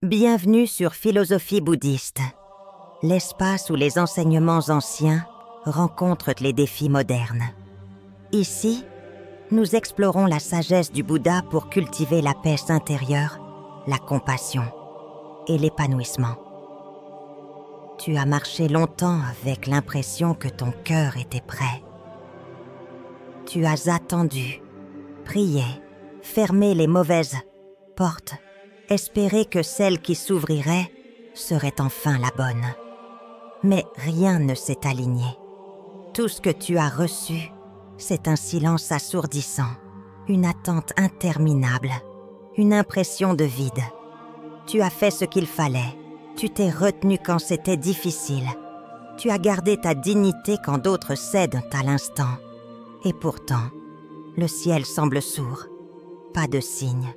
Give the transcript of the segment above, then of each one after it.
Bienvenue sur Philosophie bouddhiste, l'espace où les enseignements anciens rencontrent les défis modernes. Ici, nous explorons la sagesse du Bouddha pour cultiver la paix intérieure, la compassion et l'épanouissement. Tu as marché longtemps avec l'impression que ton cœur était prêt. Tu as attendu, prié, fermé les mauvaises portes, espéré que celle qui s'ouvrirait serait enfin la bonne. Mais rien ne s'est aligné. Tout ce que tu as reçu, c'est un silence assourdissant, une attente interminable, une impression de vide. Tu as fait ce qu'il fallait, tu t'es retenu quand c'était difficile, tu as gardé ta dignité quand d'autres cèdent à l'instant. Et pourtant, le ciel semble sourd. Pas de signe,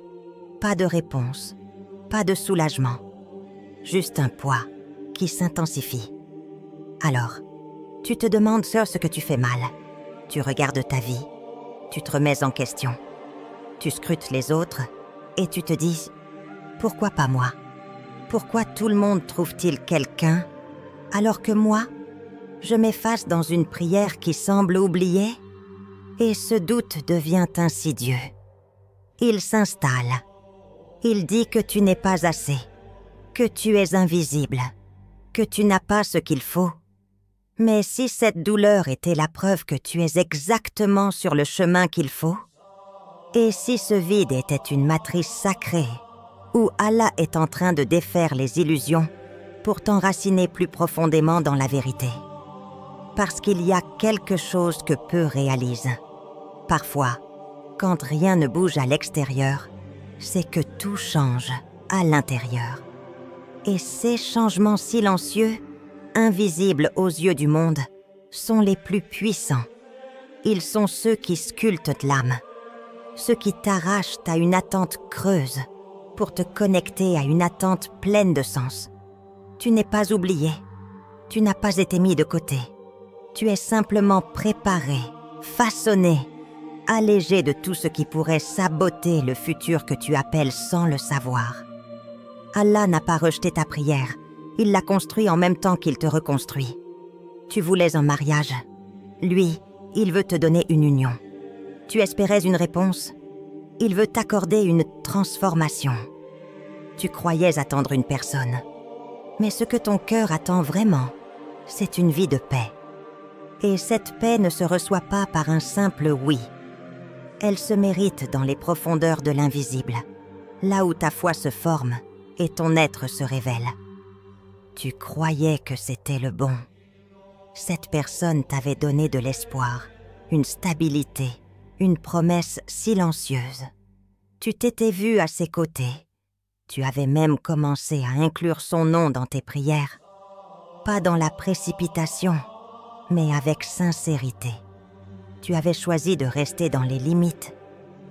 pas de réponse, pas de soulagement. Juste un poids qui s'intensifie. Alors, tu te demandes ce que tu fais mal. Tu regardes ta vie, tu te remets en question. Tu scrutes les autres et tu te dis « Pourquoi pas moi ? Pourquoi tout le monde trouve-t-il quelqu'un alors que moi, je m'efface dans une prière qui semble oubliée ?» Et ce doute devient insidieux. Il s'installe. Il dit que tu n'es pas assez, que tu es invisible, que tu n'as pas ce qu'il faut. Mais si cette douleur était la preuve que tu es exactement sur le chemin qu'il faut, et si ce vide était une matrice sacrée, où Allah est en train de défaire les illusions pour t'enraciner plus profondément dans la vérité. Parce qu'il y a quelque chose que peu réalisent. Parfois, quand rien ne bouge à l'extérieur, c'est que tout change à l'intérieur. Et ces changements silencieux, invisibles aux yeux du monde, sont les plus puissants. Ils sont ceux qui sculptent l'âme, ceux qui t'arrachent à une attente creuse pour te connecter à une attente pleine de sens. Tu n'es pas oublié, tu n'as pas été mis de côté. Tu es simplement préparé, façonné, allégé de tout ce qui pourrait saboter le futur que tu appelles sans le savoir. Allah n'a pas rejeté ta prière, il l'a construit en même temps qu'il te reconstruit. Tu voulais un mariage. Lui, il veut te donner une union. Tu espérais une réponse. Il veut t'accorder une transformation. Tu croyais attendre une personne. Mais ce que ton cœur attend vraiment, c'est une vie de paix. Et cette paix ne se reçoit pas par un simple oui. Elle se mérite dans les profondeurs de l'invisible, là où ta foi se forme et ton être se révèle. Tu croyais que c'était le bon. Cette personne t'avait donné de l'espoir, une stabilité, une promesse silencieuse. Tu t'étais vu à ses côtés. Tu avais même commencé à inclure son nom dans tes prières. Pas dans la précipitation, mais avec sincérité. Tu avais choisi de rester dans les limites.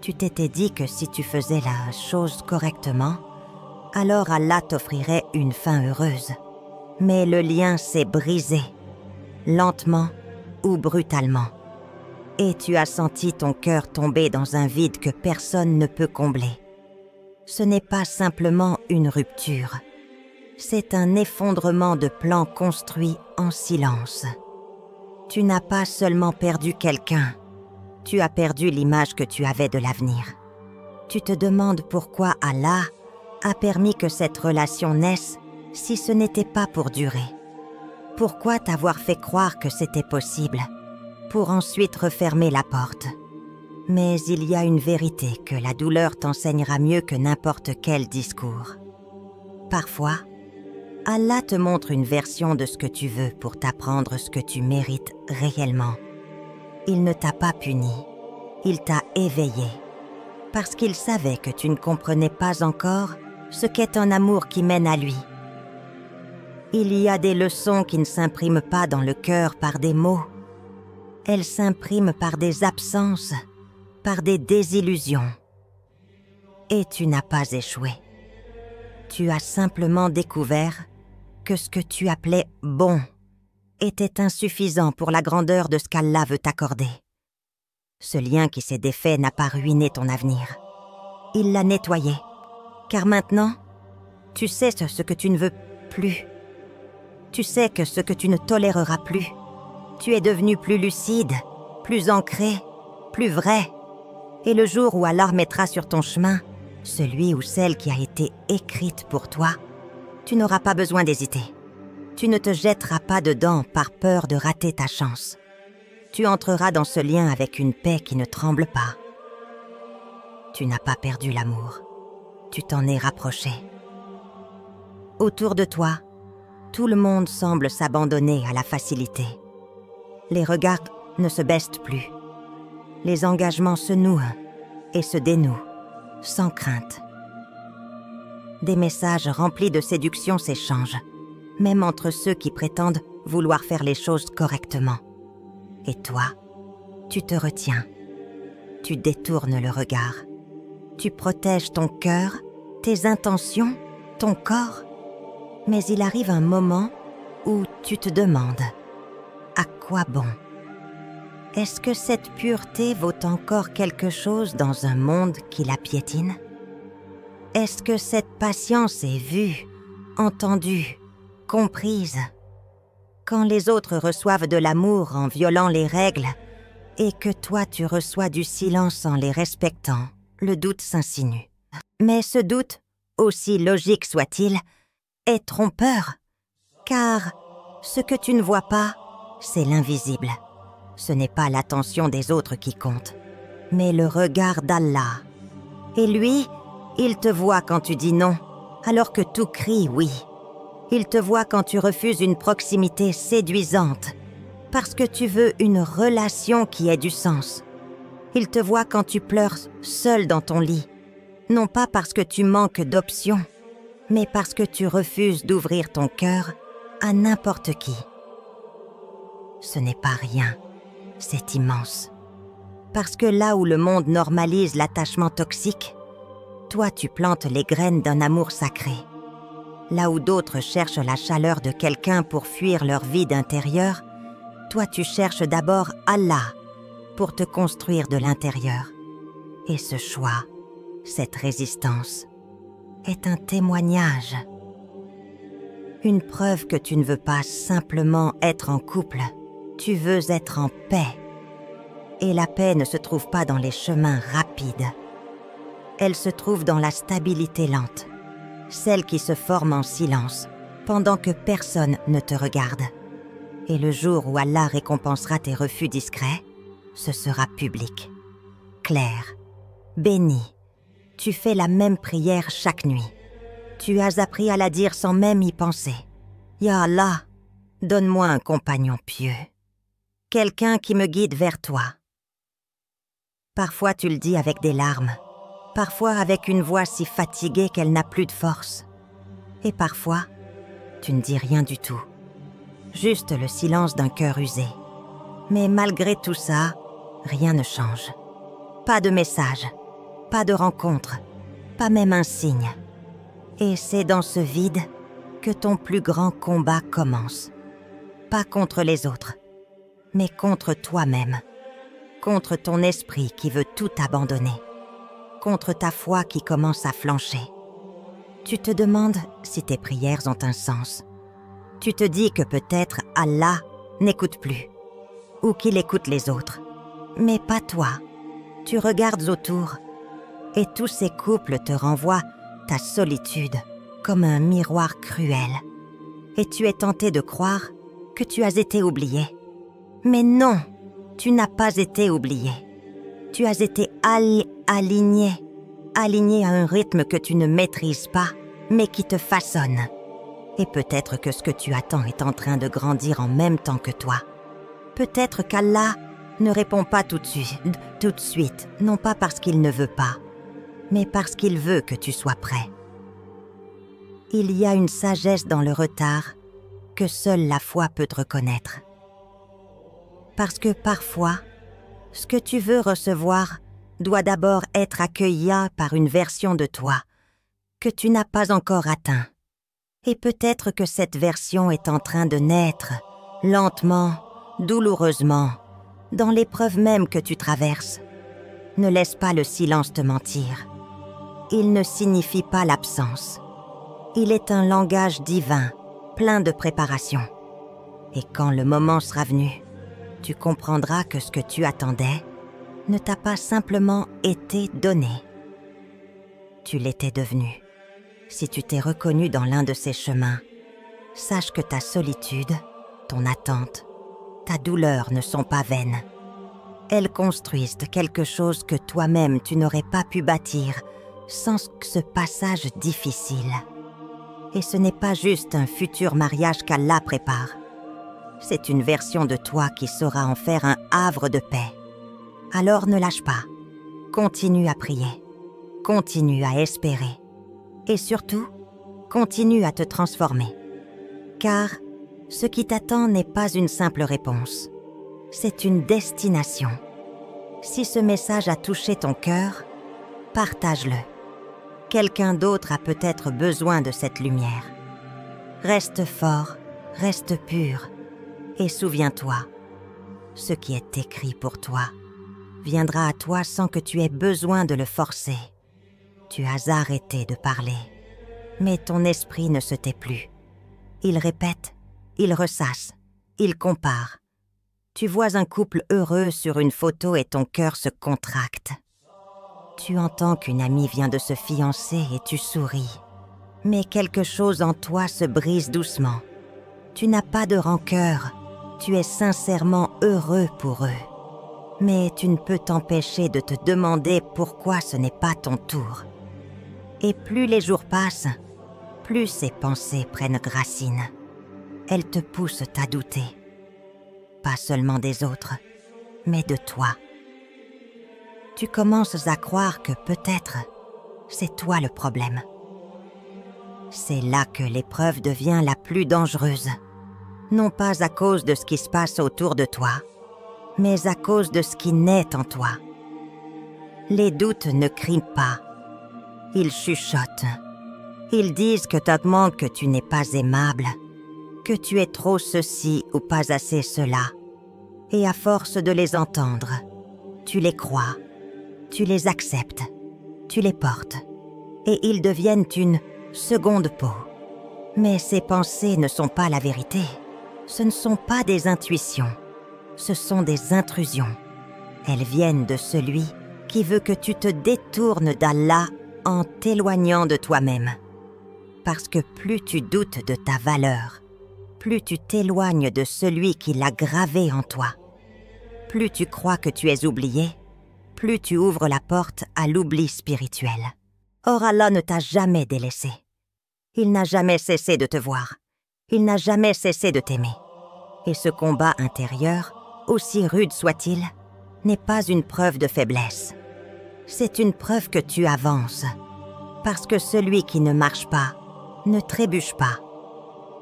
Tu t'étais dit que si tu faisais la chose correctement, alors Allah t'offrirait une fin heureuse. Mais le lien s'est brisé, lentement ou brutalement. Et tu as senti ton cœur tomber dans un vide que personne ne peut combler. Ce n'est pas simplement une rupture. C'est un effondrement de plans construits en silence. Tu n'as pas seulement perdu quelqu'un, tu as perdu l'image que tu avais de l'avenir. Tu te demandes pourquoi Allah a permis que cette relation naisse si ce n'était pas pour durer. Pourquoi t'avoir fait croire que c'était possible, pour ensuite refermer la porte. Mais il y a une vérité que la douleur t'enseignera mieux que n'importe quel discours. Parfois, Allah te montre une version de ce que tu veux pour t'apprendre ce que tu mérites réellement. Il ne t'a pas puni, il t'a éveillé, parce qu'il savait que tu ne comprenais pas encore ce qu'est un amour qui mène à lui. Il y a des leçons qui ne s'impriment pas dans le cœur par des mots. Elles s'impriment par des absences, par des désillusions. Et tu n'as pas échoué. Tu as simplement découvert que ce que tu appelais « bon » était insuffisant pour la grandeur de ce qu'Allah veut t'accorder. Ce lien qui s'est défait n'a pas ruiné ton avenir. Il l'a nettoyé, car maintenant, Tu sais ce que tu ne veux plus. Tu sais que ce que tu ne toléreras plus. Tu es devenu plus lucide, plus ancré, plus vrai. Et le jour où Allah mettra sur ton chemin celui ou celle qui a été écrite pour toi, tu n'auras pas besoin d'hésiter. Tu ne te jetteras pas dedans par peur de rater ta chance. Tu entreras dans ce lien avec une paix qui ne tremble pas. Tu n'as pas perdu l'amour. Tu t'en es rapproché. Autour de toi, tout le monde semble s'abandonner à la facilité. Les regards ne se baissent plus. Les engagements se nouent et se dénouent, sans crainte. Des messages remplis de séduction s'échangent, même entre ceux qui prétendent vouloir faire les choses correctement. Et toi, tu te retiens. Tu détournes le regard. Tu protèges ton cœur, tes intentions, ton corps. Mais il arrive un moment où tu te demandes « À quoi bon ?» Est-ce que cette pureté vaut encore quelque chose dans un monde qui la piétine? Est-ce que cette patience est vue, entendue, comprise? Quand les autres reçoivent de l'amour en violant les règles et que toi tu reçois du silence en les respectant, le doute s'insinue. Mais ce doute, aussi logique soit-il, est trompeur, car ce que tu ne vois pas, c'est l'invisible. Ce n'est pas l'attention des autres qui compte, mais le regard d'Allah. Et lui, il te voit quand tu dis non, alors que tout crie oui. Il te voit quand tu refuses une proximité séduisante, parce que tu veux une relation qui ait du sens. Il te voit quand tu pleures seul dans ton lit, non pas parce que tu manques d'options, mais parce que tu refuses d'ouvrir ton cœur à n'importe qui. Ce n'est pas rien, c'est immense. Parce que là où le monde normalise l'attachement toxique, toi tu plantes les graines d'un amour sacré. Là où d'autres cherchent la chaleur de quelqu'un pour fuir leur vide intérieur, toi tu cherches d'abord Allah pour te construire de l'intérieur. Et ce choix, cette résistance, est un témoignage. Une preuve que tu ne veux pas simplement être en couple, tu veux être en paix. Et la paix ne se trouve pas dans les chemins rapides. Elle se trouve dans la stabilité lente, celle qui se forme en silence, pendant que personne ne te regarde. Et le jour où Allah récompensera tes refus discrets, ce sera public, clair, béni. Tu fais la même prière chaque nuit. Tu as appris à la dire sans même y penser. Ya Allah, donne-moi un compagnon pieux. Quelqu'un qui me guide vers toi. Parfois tu le dis avec des larmes. Parfois avec une voix si fatiguée qu'elle n'a plus de force. Et parfois, tu ne dis rien du tout. Juste le silence d'un cœur usé. Mais malgré tout ça, rien ne change. Pas de message, pas de rencontre, pas même un signe. Et c'est dans ce vide que ton plus grand combat commence. Pas contre les autres, mais contre toi-même. Contre ton esprit qui veut tout abandonner. Contre ta foi qui commence à flancher. Tu te demandes si tes prières ont un sens. Tu te dis que peut-être Allah n'écoute plus, ou qu'il écoute les autres. Mais pas toi. Tu regardes autour, et tous ces couples te renvoient ta solitude comme un miroir cruel. Et tu es tenté de croire que tu as été oublié. Mais non, tu n'as pas été oublié. Tu as été aligné à un rythme que tu ne maîtrises pas, mais qui te façonne. Et peut-être que ce que tu attends est en train de grandir en même temps que toi. Peut-être qu'Allah ne répond pas tout de suite, non pas parce qu'il ne veut pas, mais parce qu'il veut que tu sois prêt. Il y a une sagesse dans le retard que seule la foi peut te reconnaître. Parce que parfois, ce que tu veux recevoir doit d'abord être accueilli par une version de toi que tu n'as pas encore atteint. Et peut-être que cette version est en train de naître, lentement, douloureusement, dans l'épreuve même que tu traverses. Ne laisse pas le silence te mentir. Il ne signifie pas l'absence. Il est un langage divin, plein de préparation. Et quand le moment sera venu, tu comprendras que ce que tu attendais ne t'a pas simplement été donné. Tu l'étais devenu. Si tu t'es reconnu dans l'un de ces chemins, sache que ta solitude, ton attente, ta douleur ne sont pas vaines. Elles construisent quelque chose que toi-même tu n'aurais pas pu bâtir sans ce passage difficile. Et ce n'est pas juste un futur mariage qu'Allah prépare. C'est une version de toi qui saura en faire un havre de paix. Alors ne lâche pas. Continue à prier. Continue à espérer. Et surtout, continue à te transformer. Car ce qui t'attend n'est pas une simple réponse. C'est une destination. Si ce message a touché ton cœur, partage-le. Quelqu'un d'autre a peut-être besoin de cette lumière. Reste fort, reste pur, et souviens-toi, ce qui est écrit pour toi viendra à toi sans que tu aies besoin de le forcer. Tu as arrêté de parler, mais ton esprit ne se tait plus. Il répète, il ressasse, il compare. Tu vois un couple heureux sur une photo et ton cœur se contracte. Tu entends qu'une amie vient de se fiancer et tu souris. Mais quelque chose en toi se brise doucement. Tu n'as pas de rancœur, tu es sincèrement heureux pour eux. Mais tu ne peux t'empêcher de te demander pourquoi ce n'est pas ton tour. Et plus les jours passent, plus ces pensées prennent racine. Elles te poussent à douter. Pas seulement des autres, mais de toi. Tu commences à croire que peut-être c'est toi le problème. C'est là que l'épreuve devient la plus dangereuse. Non pas à cause de ce qui se passe autour de toi, mais à cause de ce qui naît en toi. Les doutes ne crient pas. Ils chuchotent. Ils disent que tu manques, que tu n'es pas aimable, que tu es trop ceci ou pas assez cela. Et à force de les entendre, tu les crois, tu les acceptes, tu les portes. Et ils deviennent une seconde peau. Mais ces pensées ne sont pas la vérité. Ce ne sont pas des intuitions. Ce sont des intrusions. Elles viennent de celui qui veut que tu te détournes d'Allah en t'éloignant de toi-même. Parce que plus tu doutes de ta valeur, plus tu t'éloignes de celui qui l'a gravé en toi. Plus tu crois que tu es oublié, plus tu ouvres la porte à l'oubli spirituel. Or Allah ne t'a jamais délaissé. Il n'a jamais cessé de te voir. Il n'a jamais cessé de t'aimer. Et ce combat intérieur, aussi rude soit-il, n'est pas une preuve de faiblesse. C'est une preuve que tu avances. Parce que celui qui ne marche pas ne trébuche pas.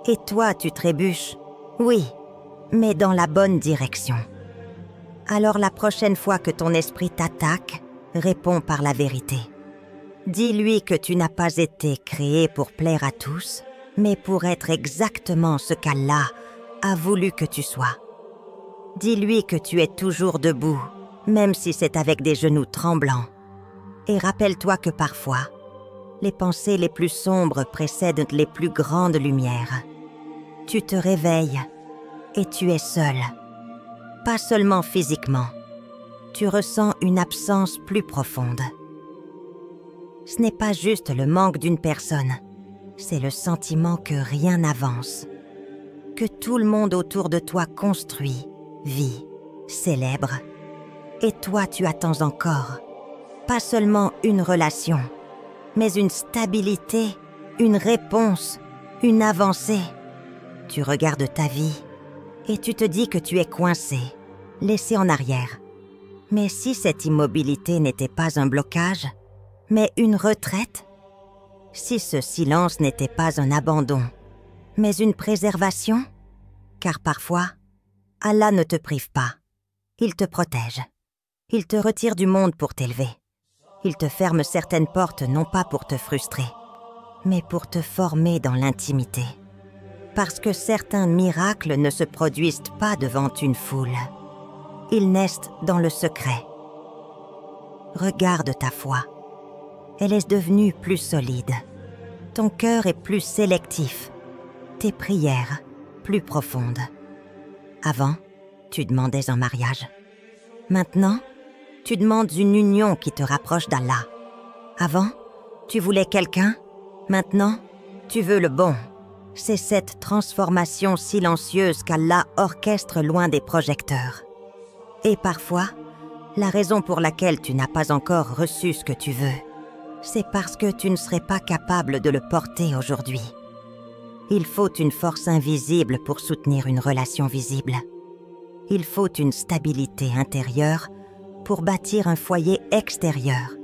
Et toi, tu trébuches, oui, mais dans la bonne direction. Alors la prochaine fois que ton esprit t'attaque, réponds par la vérité. Dis-lui que tu n'as pas été créé pour plaire à tous, mais pour être exactement ce qu'Allah a voulu que tu sois. Dis-lui que tu es toujours debout, même si c'est avec des genoux tremblants. Et rappelle-toi que parfois, les pensées les plus sombres précèdent les plus grandes lumières. Tu te réveilles et tu es seul. Pas seulement physiquement. Tu ressens une absence plus profonde. Ce n'est pas juste le manque d'une personne. C'est le sentiment que rien n'avance. Que tout le monde autour de toi construit, vit, célèbre. Et toi, tu attends encore. Pas seulement une relation, mais une stabilité, une réponse, une avancée. Tu regardes ta vie et tu te dis que tu es coincé, laissé en arrière. Mais si cette immobilité n'était pas un blocage, mais une retraite? Si ce silence n'était pas un abandon, mais une préservation? Car parfois, Allah ne te prive pas. Il te protège. Il te retire du monde pour t'élever. Il te ferme certaines portes non pas pour te frustrer, mais pour te former dans l'intimité. Parce que certains miracles ne se produisent pas devant une foule. Ils naissent dans le secret. Regarde ta foi. Elle est devenue plus solide. Ton cœur est plus sélectif, tes prières plus profondes. Avant, tu demandais un mariage. Maintenant, tu demandes une union qui te rapproche d'Allah. Avant, tu voulais quelqu'un. Maintenant, tu veux le bon. C'est cette transformation silencieuse qu'Allah orchestre loin des projecteurs. Et parfois, la raison pour laquelle tu n'as pas encore reçu ce que tu veux, c'est parce que tu ne serais pas capable de le porter aujourd'hui. Il faut une force invisible pour soutenir une relation visible. Il faut une stabilité intérieure pour bâtir un foyer extérieur.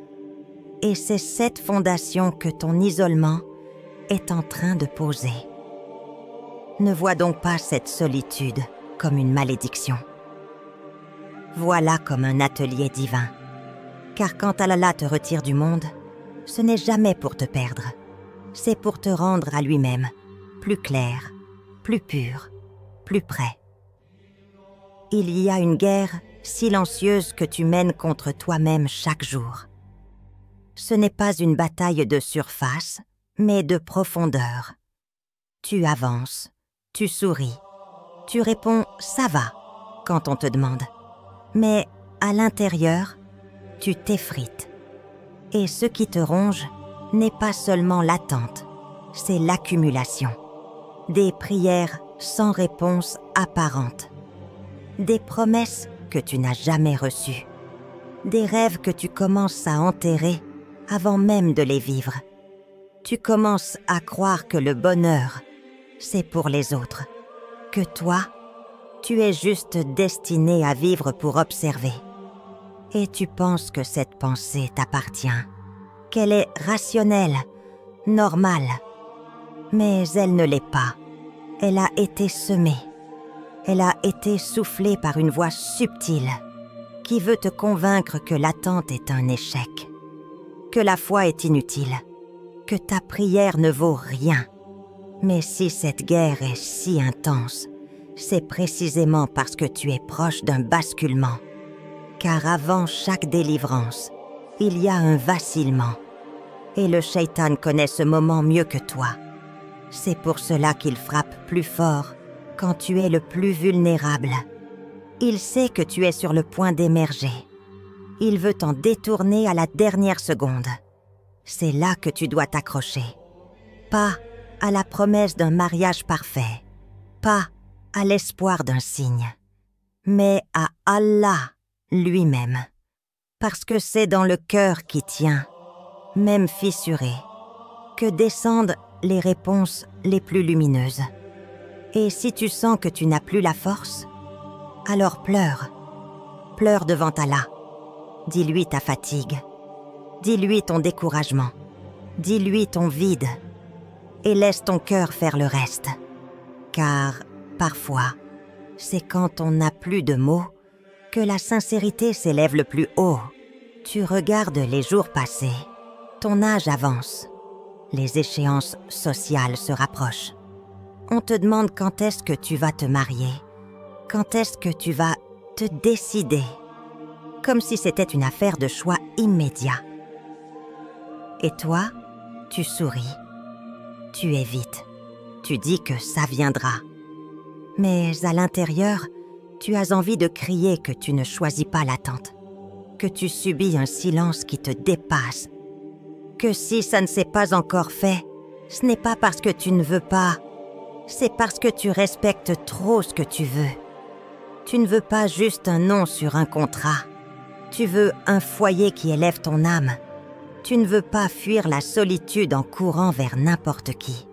Et c'est cette fondation que ton isolement est en train de poser. Ne vois donc pas cette solitude comme une malédiction. Vois-la comme un atelier divin. Car quand Allah te retire du monde, ce n'est jamais pour te perdre. C'est pour te rendre à lui-même, plus clair, plus pur, plus près. Il y a une guerre silencieuse que tu mènes contre toi-même chaque jour. Ce n'est pas une bataille de surface, mais de profondeur. Tu avances, tu souris, tu réponds « ça va » quand on te demande. Mais à l'intérieur, tu t'effrites. Et ce qui te ronge n'est pas seulement l'attente, c'est l'accumulation. Des prières sans réponse apparente. Des promesses que tu n'as jamais reçues. Des rêves que tu commences à enterrer avant même de les vivre. Tu commences à croire que le bonheur, c'est pour les autres. Que toi, tu es juste destiné à vivre pour observer. Et tu penses que cette pensée t'appartient, qu'elle est rationnelle, normale. Mais elle ne l'est pas. Elle a été semée. Elle a été soufflée par une voix subtile qui veut te convaincre que l'attente est un échec, que la foi est inutile, que ta prière ne vaut rien. Mais si cette guerre est si intense, c'est précisément parce que tu es proche d'un basculement. Car avant chaque délivrance, il y a un vacillement. Et le shaitan connaît ce moment mieux que toi. C'est pour cela qu'il frappe plus fort quand tu es le plus vulnérable. Il sait que tu es sur le point d'émerger. Il veut t'en détourner à la dernière seconde. C'est là que tu dois t'accrocher. Pas à la promesse d'un mariage parfait, pas à l'espoir d'un signe, mais à Allah lui-même. Parce que c'est dans le cœur qui tient, même fissuré, que descendent les réponses les plus lumineuses. Et si tu sens que tu n'as plus la force, alors pleure. Pleure devant Allah. Dis-lui ta fatigue. Dis-lui ton découragement. Dis-lui ton vide. Et laisse ton cœur faire le reste. Car, parfois, c'est quand on n'a plus de mots que la sincérité s'élève le plus haut. Tu regardes les jours passer. Ton âge avance. Les échéances sociales se rapprochent. On te demande quand est-ce que tu vas te marier, quand est-ce que tu vas te décider, comme si c'était une affaire de choix immédiat. Et toi, tu souris, tu évites, tu dis que ça viendra. Mais à l'intérieur, tu as envie de crier que tu ne choisis pas l'attente, que tu subis un silence qui te dépasse, que si ça ne s'est pas encore fait, ce n'est pas parce que tu ne veux pas, c'est parce que tu respectes trop ce que tu veux. Tu ne veux pas juste un nom sur un contrat. Tu veux un foyer qui élève ton âme. Tu ne veux pas fuir la solitude en courant vers n'importe qui.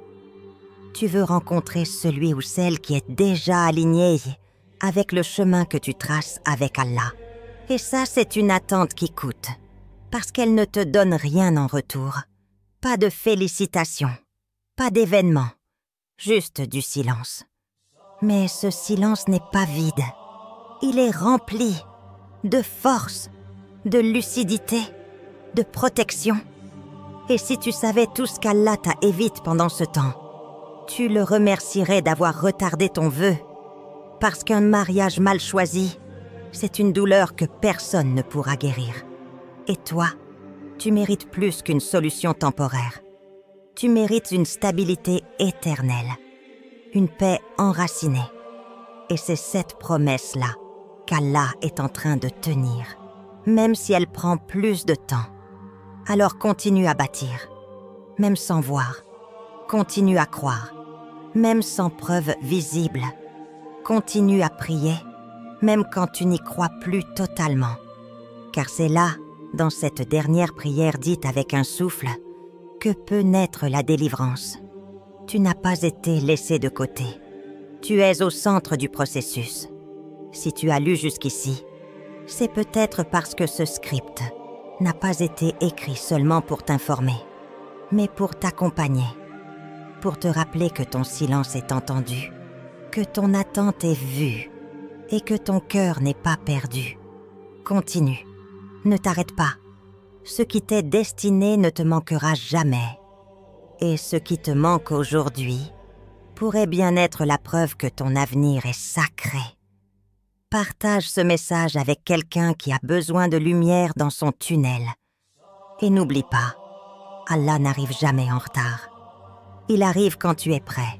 Tu veux rencontrer celui ou celle qui est déjà aligné avec le chemin que tu traces avec Allah. Et ça, c'est une attente qui coûte, parce qu'elle ne te donne rien en retour. Pas de félicitations, pas d'événements. Juste du silence. Mais ce silence n'est pas vide. Il est rempli de force, de lucidité, de protection. Et si tu savais tout ce qu'Allah t'a évité pendant ce temps, tu le remercierais d'avoir retardé ton vœu. Parce qu'un mariage mal choisi, c'est une douleur que personne ne pourra guérir. Et toi, tu mérites plus qu'une solution temporaire. Tu mérites une stabilité éternelle, une paix enracinée. Et c'est cette promesse-là qu'Allah est en train de tenir, même si elle prend plus de temps. Alors continue à bâtir, même sans voir. Continue à croire, même sans preuve visible. Continue à prier, même quand tu n'y crois plus totalement. Car c'est là, dans cette dernière prière dite avec un souffle, que peut naître la délivrance. Tu n'as pas été laissé de côté. Tu es au centre du processus. Si tu as lu jusqu'ici, c'est peut-être parce que ce script n'a pas été écrit seulement pour t'informer, mais pour t'accompagner, pour te rappeler que ton silence est entendu, que ton attente est vue et que ton cœur n'est pas perdu. Continue, ne t'arrête pas. Ce qui t'est destiné ne te manquera jamais. Et ce qui te manque aujourd'hui pourrait bien être la preuve que ton avenir est sacré. Partage ce message avec quelqu'un qui a besoin de lumière dans son tunnel. Et n'oublie pas, Allah n'arrive jamais en retard. Il arrive quand tu es prêt.